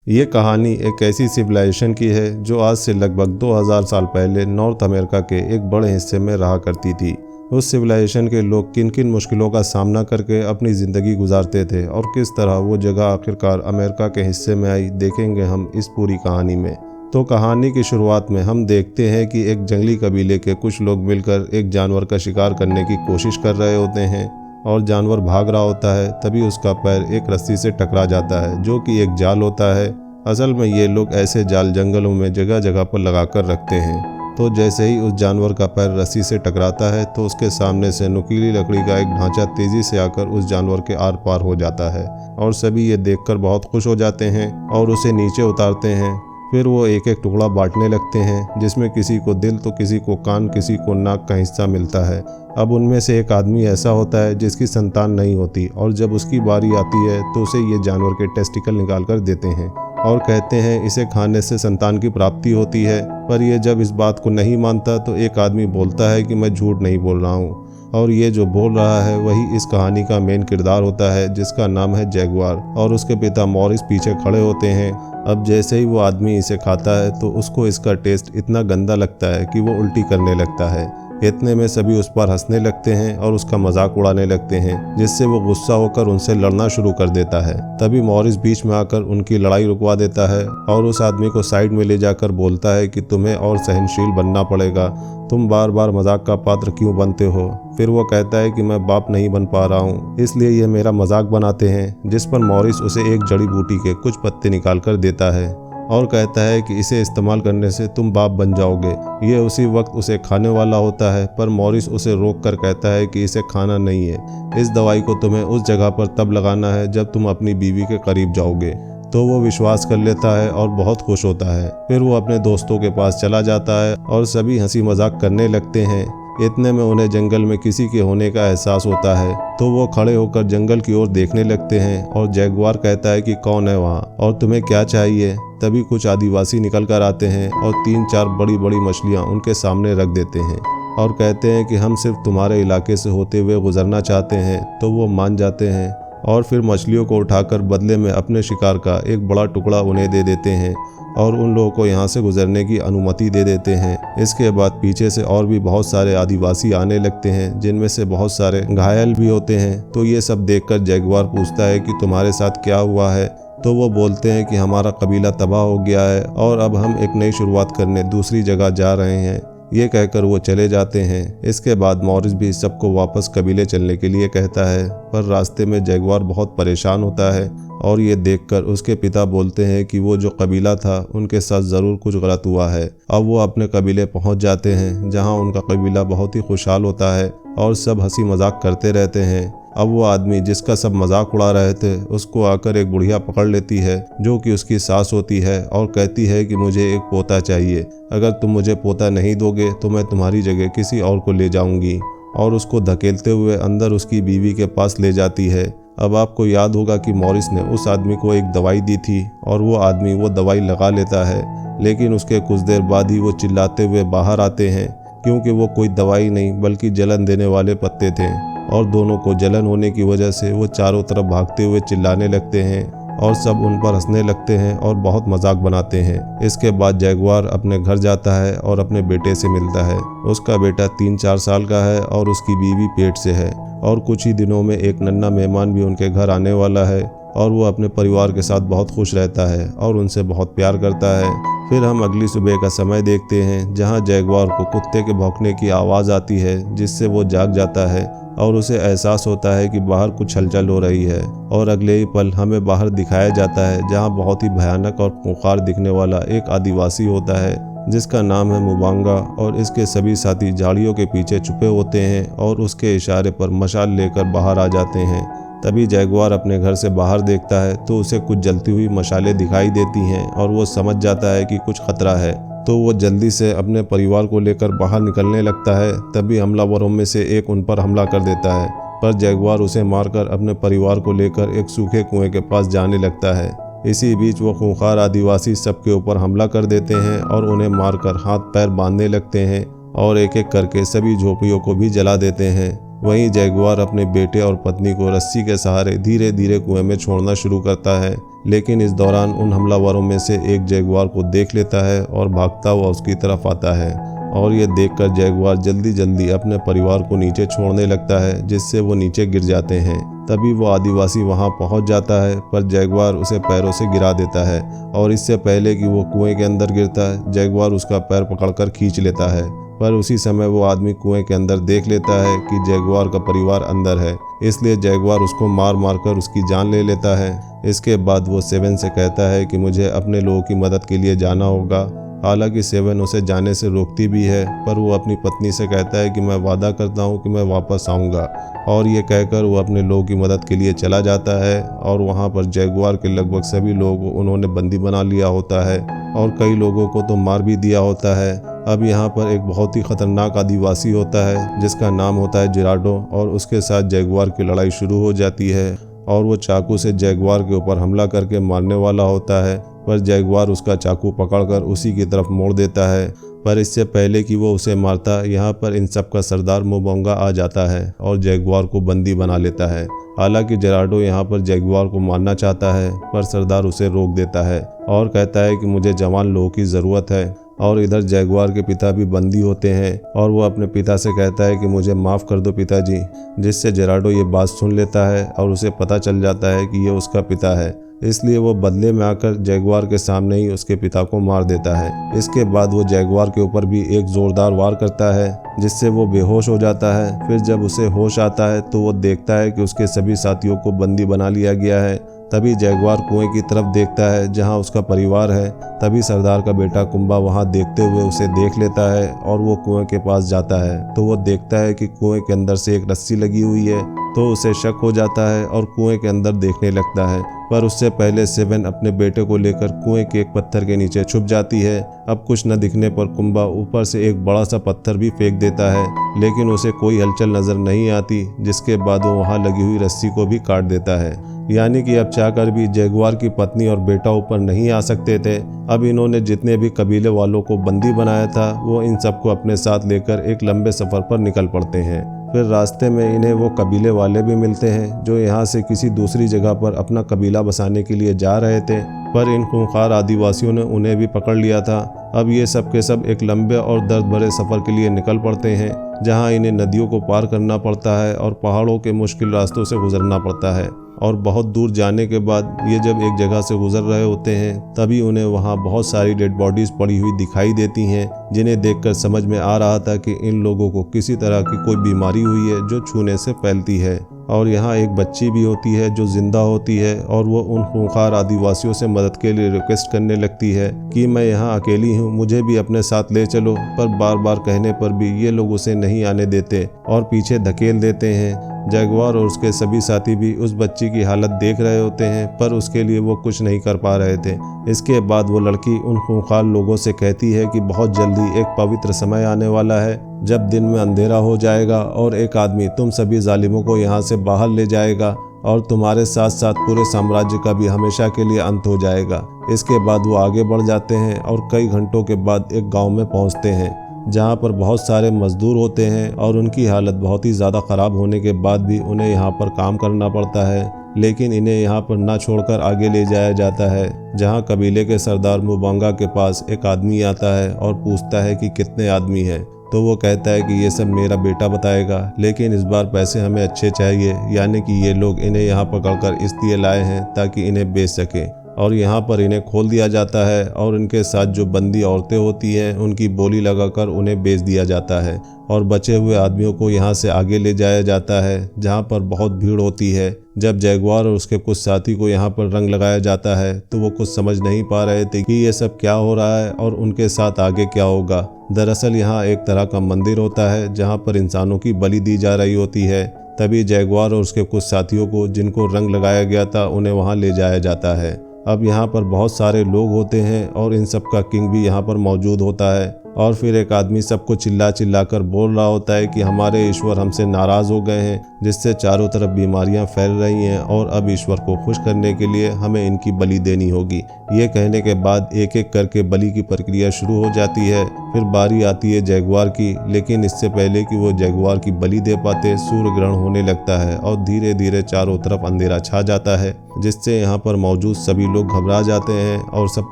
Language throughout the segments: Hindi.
ये कहानी एक ऐसी सिविलाइजेशन की है जो आज से लगभग 2000 साल पहले नॉर्थ अमेरिका के एक बड़े हिस्से में रहा करती थी। उस सिविलाइजेशन के लोग किन किन मुश्किलों का सामना करके अपनी ज़िंदगी गुजारते थे और किस तरह वो जगह आखिरकार अमेरिका के हिस्से में आई, देखेंगे हम इस पूरी कहानी में। तो कहानी की शुरुआत में हम देखते हैं कि एक जंगली कबीले के कुछ लोग मिलकर एक जानवर का शिकार करने की कोशिश कर रहे होते हैं और जानवर भाग रहा होता है। तभी उसका पैर एक रस्सी से टकरा जाता है जो कि एक जाल होता है। असल में ये लोग ऐसे जाल जंगलों में जगह जगह पर लगाकर रखते हैं। तो जैसे ही उस जानवर का पैर रस्सी से टकराता है तो उसके सामने से नुकीली लकड़ी का एक ढांचा तेजी से आकर उस जानवर के आर पार हो जाता है और सभी ये देखकर बहुत खुश हो जाते हैं और उसे नीचे उतारते हैं। फिर वो एक एक टुकड़ा बांटने लगते हैं जिसमें किसी को दिल तो किसी को कान, किसी को नाक का हिस्सा मिलता है। अब उनमें से एक आदमी ऐसा होता है जिसकी संतान नहीं होती और जब उसकी बारी आती है तो उसे ये जानवर के टेस्टिकल निकाल कर देते हैं और कहते हैं इसे खाने से संतान की प्राप्ति होती है। पर ये जब इस बात को नहीं मानता तो एक आदमी बोलता है कि मैं झूठ नहीं बोल रहा हूँ, और ये जो बोल रहा है वही इस कहानी का मेन किरदार होता है जिसका नाम है जैगुआर, और उसके पिता मॉरिस पीछे खड़े होते हैं। अब जैसे ही वो आदमी इसे खाता है तो उसको इसका टेस्ट इतना गंदा लगता है कि वो उल्टी करने लगता है। इतने में सभी उस पर हंसने लगते हैं और उसका मजाक उड़ाने लगते हैं, जिससे वो गुस्सा होकर उनसे लड़ना शुरू कर देता है। तभी मॉरिस बीच में आकर उनकी लड़ाई रुकवा देता है और उस आदमी को साइड में ले जाकर बोलता है कि तुम्हें और सहनशील बनना पड़ेगा, तुम बार बार मजाक का पात्र क्यों बनते हो। फिर वो कहता है कि मैं बाप नहीं बन पा रहा हूँ, इसलिए ये मेरा मजाक बनाते हैं। जिस पर मॉरिस उसे एक जड़ी बूटी के कुछ पत्ते निकाल कर देता है और कहता है कि इसे इस्तेमाल करने से तुम बाप बन जाओगे। ये उसी वक्त उसे खाने वाला होता है, पर मॉरिस उसे रोक कर कहता है कि इसे खाना नहीं है, इस दवाई को तुम्हें उस जगह पर तब लगाना है जब तुम अपनी बीवी के करीब जाओगे। तो वो विश्वास कर लेता है और बहुत खुश होता है। फिर वो अपने दोस्तों के पास चला जाता है और सभी हंसी मजाक करने लगते हैं। इतने में उन्हें जंगल में किसी के होने का एहसास होता है, तो वो खड़े होकर जंगल की ओर देखने लगते हैं और जैगुआर कहता है कि कौन है वहाँ और तुम्हें क्या चाहिए। तभी कुछ आदिवासी निकल कर आते हैं और 3-4 बड़ी बड़ी मछलियाँ उनके सामने रख देते हैं और कहते हैं कि हम सिर्फ तुम्हारे इलाके से होते हुए गुजरना चाहते हैं। तो वो मान जाते हैं और फिर मछलियों को उठाकर बदले में अपने शिकार का एक बड़ा टुकड़ा उन्हें दे देते हैं और उन लोगों को यहाँ से गुजरने की अनुमति दे देते हैं। इसके बाद पीछे से और भी बहुत सारे आदिवासी आने लगते हैं, जिनमें से बहुत सारे घायल भी होते हैं। तो ये सब देखकर जैगुआर पूछता है कि तुम्हारे साथ क्या हुआ है। तो वो बोलते हैं कि हमारा कबीला तबाह हो गया है और अब हम एक नई शुरुआत करने दूसरी जगह जा रहे हैं। ये कहकर वो चले जाते हैं। इसके बाद मॉरिस भी सबको वापस कबीले चलने के लिए कहता है, पर रास्ते में जैगुआर बहुत परेशान होता है और ये देखकर उसके पिता बोलते हैं कि वो जो कबीला था उनके साथ ज़रूर कुछ गलत हुआ है। अब वो अपने कबीले पहुंच जाते हैं जहां उनका कबीला बहुत ही खुशहाल होता है और सब हंसी मजाक करते रहते हैं। अब वो आदमी जिसका सब मजाक उड़ा रहे थे उसको आकर एक बुढ़िया पकड़ लेती है जो कि उसकी सास होती है और कहती है कि मुझे एक पोता चाहिए, अगर तुम मुझे पोता नहीं दोगे तो मैं तुम्हारी जगह किसी और को ले जाऊंगी, और उसको धकेलते हुए अंदर उसकी बीवी के पास ले जाती है। अब आपको याद होगा कि मॉरिस ने उस आदमी को एक दवाई दी थी और वो आदमी वो दवाई लगा लेता है, लेकिन उसके कुछ देर बाद ही वो चिल्लाते हुए बाहर आते हैं क्योंकि वो कोई दवाई नहीं बल्कि जलन देने वाले पत्ते थे, और दोनों को जलन होने की वजह से वो चारों तरफ भागते हुए चिल्लाने लगते हैं और सब उन पर हंसने लगते हैं और बहुत मजाक बनाते हैं। इसके बाद जैगुआर अपने घर जाता है और अपने बेटे से मिलता है। उसका बेटा 3-4 साल का है और उसकी बीवी पेट से है, और कुछ ही दिनों में एक नन्हा मेहमान भी उनके घर आने वाला है और वो अपने परिवार के साथ बहुत खुश रहता है और उनसे बहुत प्यार करता है। फिर हम अगली सुबह का समय देखते हैं जहाँ जैगुआर को कुत्ते के भौंकने की आवाज़ आती है, जिससे वो जाग जाता है और उसे एहसास होता है कि बाहर कुछ हलचल हो रही है। और अगले ही पल हमें बाहर दिखाया जाता है जहाँ बहुत ही भयानक और खूंखार दिखने वाला एक आदिवासी होता है जिसका नाम है मुबांगा, और इसके सभी साथी झाड़ियों के पीछे छुपे होते हैं और उसके इशारे पर मशाल लेकर बाहर आ जाते हैं। तभी जैगुआर अपने घर से बाहर देखता है तो उसे कुछ जलती हुई मशालें दिखाई देती हैं और वो समझ जाता है कि कुछ खतरा है। तो वो जल्दी से अपने परिवार को लेकर बाहर निकलने लगता है। तभी हमलावरों में से एक उन पर हमला कर देता है, पर जैगुआर उसे मारकर अपने परिवार को लेकर एक सूखे कुएं के पास जाने लगता है। इसी बीच वो खूंखार आदिवासी सबके ऊपर हमला कर देते हैं और उन्हें मारकर हाथ पैर बांधने लगते हैं और एक एक करके सभी झोपड़ियों को भी जला देते हैं। वहीं जैगुआर अपने बेटे और पत्नी को रस्सी के सहारे धीरे धीरे कुएं में छोड़ना शुरू करता है। लेकिन इस दौरान उन हमलावरों में से एक जैगुआर को देख लेता है और भागता हुआ उसकी तरफ आता है और ये देखकर जैगुआर जल्दी जल्दी अपने परिवार को नीचे छोड़ने लगता है, जिससे वो नीचे गिर जाते हैं। तभी वो आदिवासी वहां पहुंच जाता है, पर जैगुआर उसे पैरों से गिरा देता है और इससे पहले कि वो कुएं के अंदर गिरता है, जैगुआर उसका पैर पकड़कर खींच लेता है। पर उसी समय वो आदमी कुएं के अंदर देख लेता है कि जैगुआर का परिवार अंदर है, इसलिए जैगुआर उसको मार मार कर उसकी जान ले लेता है। इसके बाद वो सेवन से कहता है कि मुझे अपने लोगों की मदद के लिए जाना होगा। हालांकि सेवन उसे जाने से रोकती भी है, पर वो अपनी पत्नी से कहता है कि मैं वादा करता हूँ कि मैं वापस आऊँगा, और ये कहकर वो अपने लोगों की मदद के लिए चला जाता है। और वहाँ पर जैगुआर के लगभग सभी लोग उन्होंने बंदी बना लिया होता है और कई लोगों को तो मार भी दिया होता है। अब यहाँ पर एक बहुत ही खतरनाक आदिवासी होता है जिसका नाम होता है जिराडो, और उसके साथ जैगुआर की लड़ाई शुरू हो जाती है और वो चाकू से जैगुआर के ऊपर हमला करके मारने वाला होता है, पर जैगुआर उसका चाकू पकड़कर उसी की तरफ मोड़ देता है। पर इससे पहले कि वो उसे मारता, यहाँ पर इन सब का सरदार मोबोंगा आ जाता है और जैगुआर को बंदी बना लेता है। हालांकि जेराडो यहाँ पर जैगुआर को मारना चाहता है, पर सरदार उसे रोक देता है और कहता है कि मुझे जवान लोगों की ज़रूरत है। और इधर जैगुआर के पिता भी बंदी होते हैं और वो अपने पिता से कहता है कि मुझे माफ़ कर दो पिताजी, जिससे जेराडो ये बात सुन लेता है और उसे पता चल जाता है कि ये उसका पिता है। इसलिए वो बदले में आकर जैगुआर के सामने ही उसके पिता को मार देता है। इसके बाद वो जैगुआर के ऊपर भी एक ज़ोरदार वार करता है, जिससे वो बेहोश हो जाता है। फिर जब उसे होश आता है तो वो देखता है कि उसके सभी साथियों को बंदी बना लिया गया है। तभी जैगुआर कुएं की तरफ देखता है जहां उसका परिवार है। तभी सरदार का बेटा कुंबा वहां देखते हुए उसे देख लेता है और वो कुएं के पास जाता है तो वो देखता है कि कुएं के अंदर से एक रस्सी लगी हुई है, तो उसे शक हो जाता है और कुएं के अंदर देखने लगता है। पर उससे पहले सेवन अपने बेटे को लेकर कुएं के एक पत्थर के नीचे छुप जाती है। अब कुछ न दिखने पर कुंबा ऊपर से एक बड़ा सा पत्थर भी फेंक देता है, लेकिन उसे कोई हलचल नजर नहीं आती, जिसके बाद वो वहां लगी हुई रस्सी को भी काट देता है। यानी कि अब चाहकर भी जैगुआर की पत्नी और बेटा ऊपर नहीं आ सकते थे। अब इन्होंने जितने भी कबीले वालों को बंदी बनाया था, वो इन सबको अपने साथ लेकर एक लंबे सफर पर निकल पड़ते हैं। फिर रास्ते में इन्हें वो कबीले वाले भी मिलते हैं जो यहाँ से किसी दूसरी जगह पर अपना कबीला बसाने के लिए जा रहे थे, पर इन खूंखार आदिवासियों ने उन्हें भी पकड़ लिया था। अब ये सब के सब एक लंबे और दर्द भरे सफ़र के लिए निकल पड़ते हैं, जहाँ इन्हें नदियों को पार करना पड़ता है और पहाड़ों के मुश्किल रास्तों से गुजरना पड़ता है। और बहुत दूर जाने के बाद ये जब एक जगह से गुजर रहे होते हैं, तभी उन्हें वहाँ बहुत सारी डेड बॉडीज़ पड़ी हुई दिखाई देती हैं, जिन्हें देखकर समझ में आ रहा था कि इन लोगों को किसी तरह की कोई बीमारी हुई है जो छूने से फैलती है। और यहाँ एक बच्ची भी होती है जो जिंदा होती है और वो उन खूंखार आदिवासियों से मदद के लिए रिक्वेस्ट करने लगती है कि मैं यहाँ अकेली हूँ, मुझे भी अपने साथ ले चलो। पर बार बार कहने पर भी ये लोग उसे नहीं आने देते और पीछे धकेल देते हैं। जैगुआर और उसके सभी साथी भी उस बच्ची की हालत देख रहे होते हैं, पर उसके लिए वो कुछ नहीं कर पा रहे थे। इसके बाद वो लड़की उन खूंखार लोगों से कहती है कि बहुत जल्दी एक पवित्र समय आने वाला है जब दिन में अंधेरा हो जाएगा और एक आदमी तुम सभी जालिमों को यहाँ से बाहर ले जाएगा और तुम्हारे साथ साथ पूरे साम्राज्य का भी हमेशा के लिए अंत हो जाएगा। इसके बाद वो आगे बढ़ जाते हैं और कई घंटों के बाद एक गाँव में पहुँचते हैं, जहाँ पर बहुत सारे मजदूर होते हैं और उनकी हालत बहुत ही ज़्यादा ख़राब होने के बाद भी उन्हें यहाँ पर काम करना पड़ता है। लेकिन इन्हें यहाँ पर ना छोड़कर आगे ले जाया जाता है, जहाँ कबीले के सरदार मोबोंगा के पास एक आदमी आता है और पूछता है कि कितने आदमी हैं। तो वो कहता है कि ये सब मेरा बेटा बताएगा, लेकिन इस बार पैसे हमें अच्छे चाहिए, यानी कि ये लोग इन्हें यहाँ पकड़कर इसलिए लाए हैं ताकि इन्हें बेच सकें। और यहाँ पर इन्हें खोल दिया जाता है और इनके साथ जो बंदी औरतें होती हैं उनकी बोली लगाकर उन्हें बेच दिया जाता है और बचे हुए आदमियों को यहाँ से आगे ले जाया जाता है, जहाँ पर बहुत भीड़ होती है। जब जैगुआर और उसके कुछ साथी को यहाँ पर रंग लगाया जाता है तो वो कुछ समझ नहीं पा रहे थे कि ये सब क्या हो रहा है और उनके साथ आगे क्या होगा। दरअसल यहाँ एक तरह का मंदिर होता है जहाँ पर इंसानों की बलि दी जा रही होती है। तभी जैगुआर और उसके कुछ साथियों को जिनको रंग लगाया गया था उन्हें वहाँ ले जाया जाता है। अब यहाँ पर बहुत सारे लोग होते हैं और इन सब का किंग भी यहाँ पर मौजूद होता है और फिर एक आदमी सबको चिल्ला चिल्ला कर बोल रहा होता है कि हमारे ईश्वर हमसे नाराज़ हो गए हैं, जिससे चारों तरफ बीमारियां फैल रही हैं और अब ईश्वर को खुश करने के लिए हमें इनकी बलि देनी होगी। ये कहने के बाद एक एक करके बलि की प्रक्रिया शुरू हो जाती है। फिर बारी आती है जैगुआर की, लेकिन इससे पहले कि वो जैगुआर की बलि दे पाते सूर्य ग्रहण होने लगता है और धीरे धीरे चारों तरफ अंधेरा छा जाता है, जिससे यहाँ पर मौजूद सभी लोग घबरा जाते हैं और सब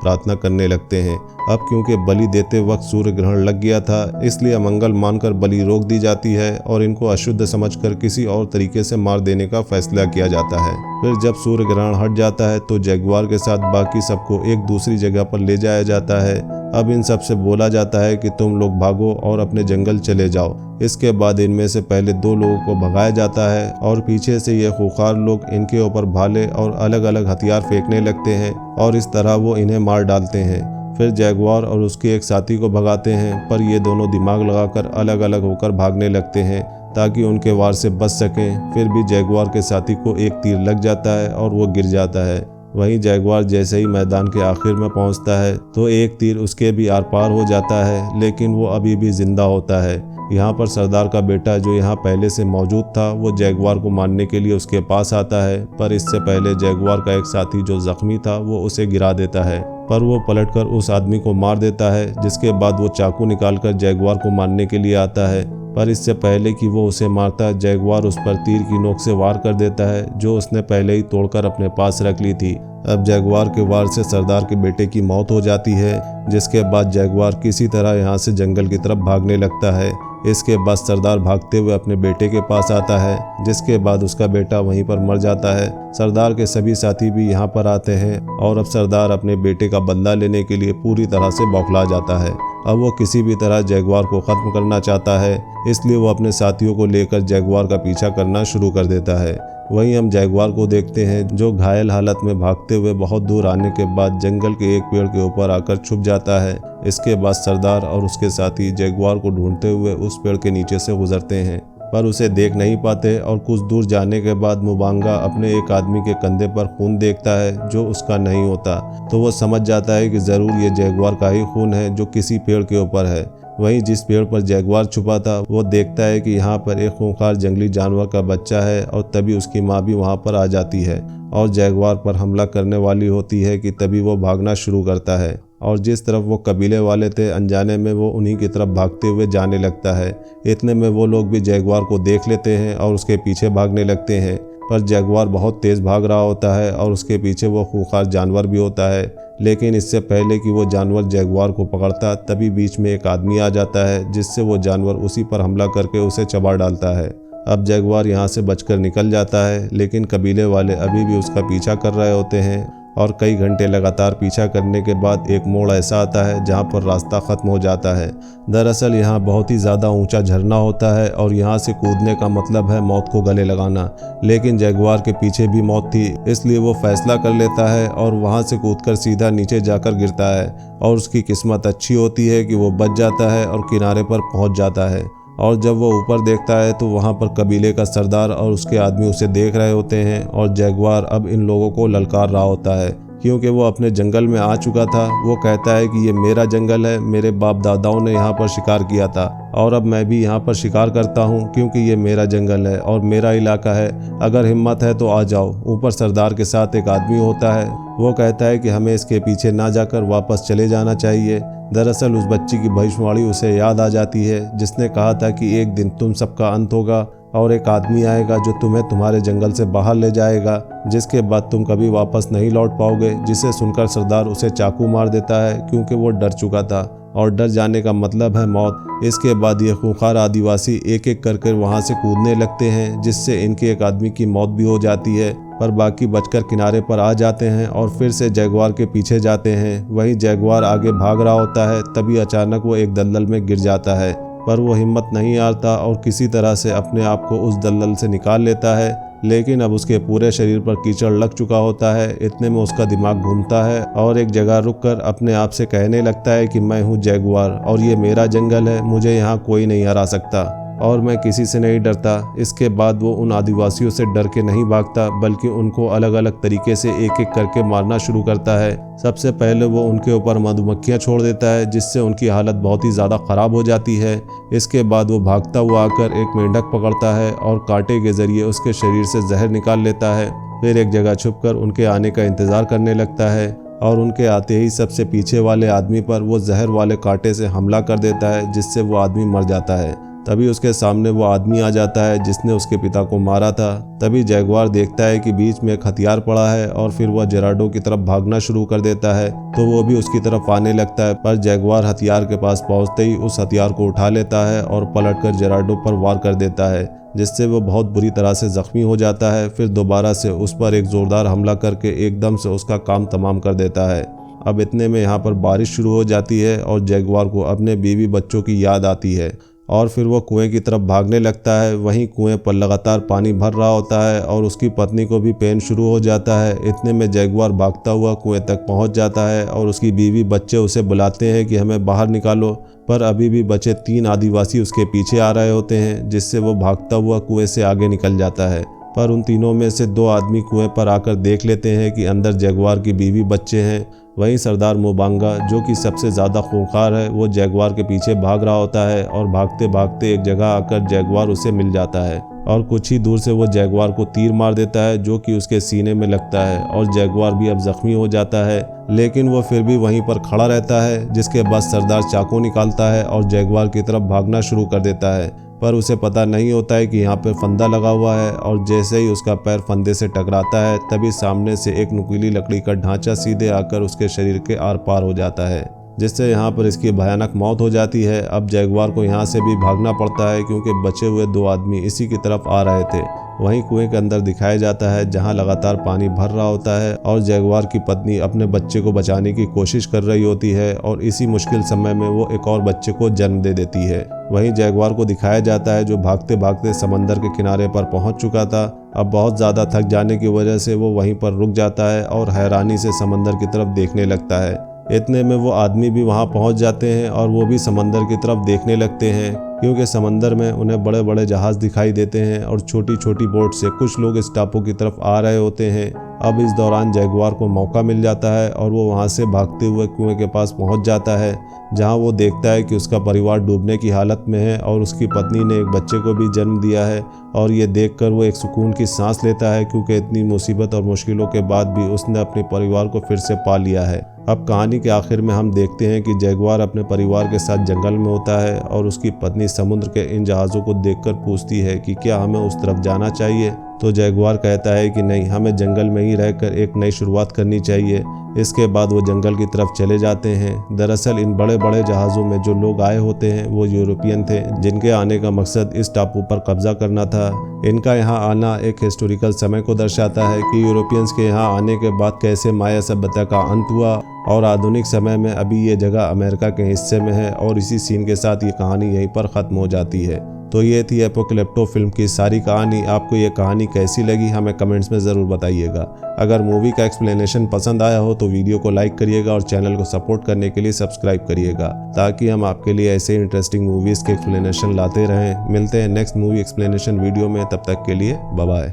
प्रार्थना करने लगते हैं। अब क्योंकि बलि देते वक्त सूर्य ग्रहण लग गया था, इसलिए अमंगल मानकर बलि रोक दी जाती है और इनको अशुद्ध समझकर किसी और तरीके से मार देने का फैसला किया जाता है। फिर जब सूर्य ग्रहण हट जाता है तो जैगुआर के साथ बाकी सबको एक दूसरी जगह पर ले जाया जाता है। अब इन सब से बोला जाता है कि तुम लोग भागो और अपने जंगल चले जाओ। इसके बाद इनमें से पहले 2 लोगों को भगाया जाता है और पीछे से ये खूंखार लोग इनके ऊपर भाले और अलग अलग हथियार फेंकने लगते हैं और इस तरह वो इन्हें मार डालते हैं। फिर जैगुआर और उसके एक साथी को भगाते हैं, पर ये दोनों दिमाग लगाकर अलग अलग होकर भागने लगते हैं ताकि उनके वार से बच सकें। फिर भी जैगुआर के साथी को एक तीर लग जाता है और वो गिर जाता है। वहीं जैगुआर जैसे ही मैदान के आखिर में पहुंचता है तो एक तीर उसके भी आर पार हो जाता है, लेकिन वो अभी भी जिंदा होता है। यहाँ पर सरदार का बेटा जो यहाँ पहले से मौजूद था वो जैगुआर को मारने के लिए उसके पास आता है, पर इससे पहले जैगुआर का एक साथी जो जख्मी था वो उसे गिरा देता है, पर वो पलटकर उस आदमी को मार देता है। जिसके बाद वो चाकू निकालकर जैगुआर को मारने के लिए आता है, पर इससे पहले कि वो उसे मारता जैगुआर उस पर तीर की नोक से वार कर देता है जो उसने पहले ही तोड़कर अपने पास रख ली थी। अब जैगुआर के वार से सरदार के बेटे की मौत हो जाती है, जिसके बाद जैगुआर किसी तरह यहाँ से जंगल की तरफ भागने लगता है। इसके बाद सरदार भागते हुए अपने बेटे के पास आता है, जिसके बाद उसका बेटा वहीं पर मर जाता है। सरदार के सभी साथी भी यहाँ पर आते हैं और अब सरदार अपने बेटे का बदला लेने के लिए पूरी तरह से बौखला जाता है। अब वो किसी भी तरह जैगुआर को ख़त्म करना चाहता है, इसलिए वो अपने साथियों को लेकर जैगुआर का पीछा करना शुरू कर देता है। वहीं हम जैगुआर को देखते हैं जो घायल हालत में भागते हुए बहुत दूर आने के बाद जंगल के एक पेड़ के ऊपर आकर छुप जाता है। इसके बाद सरदार और उसके साथी जैगुआर को ढूंढते हुए उस पेड़ के नीचे से गुजरते हैं, पर उसे देख नहीं पाते और कुछ दूर जाने के बाद मुबांगा अपने एक आदमी के कंधे पर खून देखता है जो उसका नहीं होता, तो वो समझ जाता है कि ज़रूर ये जैगुआर का ही खून है जो किसी पेड़ के ऊपर है। वहीं जिस पेड़ पर जैगुआर छुपा था वो देखता है कि यहाँ पर एक खूंखार जंगली जानवर का बच्चा है और तभी उसकी माँ भी वहाँ पर आ जाती है और जैगुआर पर हमला करने वाली होती है कि तभी वो भागना शुरू करता है और जिस तरफ वो कबीले वाले थे अनजाने में वो उन्हीं की तरफ भागते हुए जाने लगता है। इतने में वो लोग भी जैगुआर को देख लेते हैं और उसके पीछे भागने लगते हैं, पर जैगुआर बहुत तेज़ भाग रहा होता है और उसके पीछे वो खूंखार जानवर भी होता है। लेकिन इससे पहले कि वो जानवर जैगुआर को पकड़ता तभी बीच में एक आदमी आ जाता है, जिससे वो जानवर उसी पर हमला करके उसे चबा डालता है। अब जैगुआर यहाँ से बचकर निकल जाता है, लेकिन कबीले वाले अभी भी उसका पीछा कर रहे होते हैं और कई घंटे लगातार पीछा करने के बाद एक मोड़ ऐसा आता है जहाँ पर रास्ता ख़त्म हो जाता है। दरअसल यहाँ बहुत ही ज़्यादा ऊंचा झरना होता है और यहाँ से कूदने का मतलब है मौत को गले लगाना, लेकिन जैगुआर के पीछे भी मौत थी, इसलिए वो फैसला कर लेता है और वहाँ से कूदकर सीधा नीचे जाकर गिरता है और उसकी किस्मत अच्छी होती है कि वो बच जाता है और किनारे पर पहुँच जाता है। और जब वो ऊपर देखता है तो वहाँ पर कबीले का सरदार और उसके आदमी उसे देख रहे होते हैं और जैगुआर अब इन लोगों को ललकार रहा होता है क्योंकि वो अपने जंगल में आ चुका था। वो कहता है कि ये मेरा जंगल है, मेरे बाप दादाओं ने यहाँ पर शिकार किया था और अब मैं भी यहाँ पर शिकार करता हूँ क्योंकि ये मेरा जंगल है और मेरा इलाका है। अगर हिम्मत है तो आ जाओ। ऊपर सरदार के साथ एक आदमी होता है, वो कहता है कि हमें इसके पीछे ना जाकर वापस चले जाना चाहिए। दरअसल उस बच्ची की भविष्यवाणी उसे याद आ जाती है जिसने कहा था कि एक दिन तुम सबका अंत होगा और एक आदमी आएगा जो तुम्हें तुम्हारे जंगल से बाहर ले जाएगा, जिसके बाद तुम कभी वापस नहीं लौट पाओगे। जिसे सुनकर सरदार उसे चाकू मार देता है क्योंकि वो डर चुका था और डर जाने का मतलब है मौत। इसके बाद ये खूंखार आदिवासी एक एक करके वहाँ से कूदने लगते हैं, जिससे इनके एक आदमी की मौत भी हो जाती है, पर बाकी बचकर किनारे पर आ जाते हैं और फिर से जैगुआर के पीछे जाते हैं। वहीं जैगुआर आगे भाग रहा होता है, तभी अचानक वो एक दलदल में गिर जाता है, पर वो हिम्मत नहीं हारता और किसी तरह से अपने आप को उस दलदल से निकाल लेता है। लेकिन अब उसके पूरे शरीर पर कीचड़ लग चुका होता है। इतने में उसका दिमाग घूमता है और एक जगह रुककर अपने आप से कहने लगता है कि मैं हूँ जैगुआर और ये मेरा जंगल है, मुझे यहाँ कोई नहीं हरा सकता। और मैं किसी से नहीं डरता। इसके बाद वो उन आदिवासियों से डर के नहीं भागता, बल्कि उनको अलग अलग तरीके से एक एक करके मारना शुरू करता है। सबसे पहले वो उनके ऊपर मधुमक्खियाँ छोड़ देता है, जिससे उनकी हालत बहुत ही ज़्यादा ख़राब हो जाती है। इसके बाद वो भागता हुआ आकर एक मेंढक पकड़ता है और कांटे के ज़रिए उसके शरीर से जहर निकाल लेता है। फिर एक जगह छुपकर उनके आने का इंतज़ार करने लगता है और उनके आते ही सबसे पीछे वाले आदमी पर वो जहर वाले कांटे से हमला कर देता है, जिससे वो आदमी मर जाता है। तभी उसके सामने वो आदमी आ जाता है जिसने उसके पिता को मारा था। तभी जैगुआर देखता है कि बीच में एक हथियार पड़ा है और फिर वह जेराल्डो की तरफ भागना शुरू कर देता है, तो वो भी उसकी तरफ आने लगता है। पर जैगुआर हथियार के पास पहुंचते ही उस हथियार को उठा लेता है और पलटकर जेराल्डो पर वार कर देता है, जिससे वो बहुत बुरी तरह से जख्मी हो जाता है। फिर दोबारा से उस पर एक जोरदार हमला करके एकदम से उसका काम तमाम कर देता है। अब इतने में यहाँ पर बारिश शुरू हो जाती है और जैगुआर को अपने बीवी बच्चों की याद आती है और फिर वो कुएं की तरफ भागने लगता है। वहीं कुएं पर लगातार पानी भर रहा होता है और उसकी पत्नी को भी पेन शुरू हो जाता है। इतने में जैगुआर भागता हुआ कुएं तक पहुंच जाता है और उसकी बीवी बच्चे उसे बुलाते हैं कि हमें बाहर निकालो, पर अभी भी बचे 3 आदिवासी उसके पीछे आ रहे होते हैं, जिससे वो भागता हुआ कुएं से आगे निकल जाता है। पर उन तीनों में से 2 आदमी कुएं पर आकर देख लेते हैं कि अंदर जैगुआर की बीवी बच्चे हैं। वहीं सरदार मोबांगा, जो कि सबसे ज़्यादा खूंखार है, वो जैगुआर के पीछे भाग रहा होता है और भागते भागते एक जगह आकर जैगुआर उसे मिल जाता है और कुछ ही दूर से वो जैगुआर को तीर मार देता है, जो कि उसके सीने में लगता है और जैगुआर भी अब जख्मी हो जाता है। लेकिन वो फिर भी वहीं पर खड़ा रहता है, जिसके बाद सरदार चाकू निकालता है और जैगुआर की तरफ भागना शुरू कर देता है। पर उसे पता नहीं होता है कि यहाँ पर फंदा लगा हुआ है और जैसे ही उसका पैर फंदे से टकराता है, तभी सामने से एक नुकीली लकड़ी का ढांचा सीधे आकर उसके शरीर के आर पार हो जाता है, जिससे यहाँ पर इसकी भयानक मौत हो जाती है। अब जैगुआर को यहाँ से भी भागना पड़ता है, क्योंकि बचे हुए 2 आदमी इसी की तरफ आ रहे थे। वहीं कुएं के अंदर दिखाया जाता है, जहां लगातार पानी भर रहा होता है और जैगुआर की पत्नी अपने बच्चे को बचाने की कोशिश कर रही होती है और इसी मुश्किल समय में वो एक और बच्चे को जन्म दे देती है। वहीं जैगुआर को दिखाया जाता है, जो भागते भागते समंदर के किनारे पर पहुंच चुका था। अब बहुत ज़्यादा थक जाने की वजह से वो वहीं पर रुक जाता है और हैरानी से समंदर की तरफ देखने लगता है। इतने में वो आदमी भी वहां पहुंच जाते हैं और वो भी समंदर की तरफ देखने लगते हैं, क्योंकि समंदर में उन्हें बड़े बड़े जहाज दिखाई देते हैं और छोटी छोटी बोट से कुछ लोग इस टापू की तरफ आ रहे होते हैं। अब इस दौरान जैगुआर को मौका मिल जाता है और वो वहां से भागते हुए कुएं के पास पहुंच जाता है, जहां वो देखता है कि उसका परिवार डूबने की हालत में है और उसकी पत्नी ने एक बच्चे को भी जन्म दिया है। और ये देखकर वो एक सुकून की सांस लेता है, क्योंकि इतनी मुसीबत और मुश्किलों के बाद भी उसने अपने परिवार को फिर से पा लिया है। अब कहानी के आखिर में हम देखते हैं कि जैगुआर अपने परिवार के साथ जंगल में होता है और उसकी पत्नी समुद्र के इन जहाज़ों को देखकर पूछती है कि क्या हमें उस तरफ जाना चाहिए। तो जैगुआर कहता है कि नहीं, हमें जंगल में ही रहकर एक नई शुरुआत करनी चाहिए। इसके बाद वो जंगल की तरफ चले जाते हैं। दरअसल इन बड़े बड़े जहाज़ों में जो लोग आए होते हैं वो यूरोपियन थे, जिनके आने का मकसद इस टापू पर कब्जा करना था। इनका यहाँ आना एक हिस्टोरिकल समय को दर्शाता है कि यूरोपियंस के यहाँ आने के बाद कैसे माया सभ्यता का अंत हुआ और आधुनिक समय में अभी ये जगह अमेरिका के हिस्से में है। और इसी सीन के साथ ये कहानी यहीं पर ख़त्म हो जाती है। तो ये थी एपोकलिप्टो फिल्म की सारी कहानी। आपको ये कहानी कैसी लगी हमें कमेंट्स में ज़रूर बताइएगा। अगर मूवी का एक्सप्लेनेशन पसंद आया हो तो वीडियो को लाइक करिएगा और चैनल को सपोर्ट करने के लिए सब्सक्राइब करिएगा, ताकि हम आपके लिए ऐसे इंटरेस्टिंग मूवीज़ के एक्सप्लेनेशन लाते रहें। मिलते हैं नेक्स्ट मूवी एक्सप्लेनेशन वीडियो में, तब तक के लिए बाय बाय।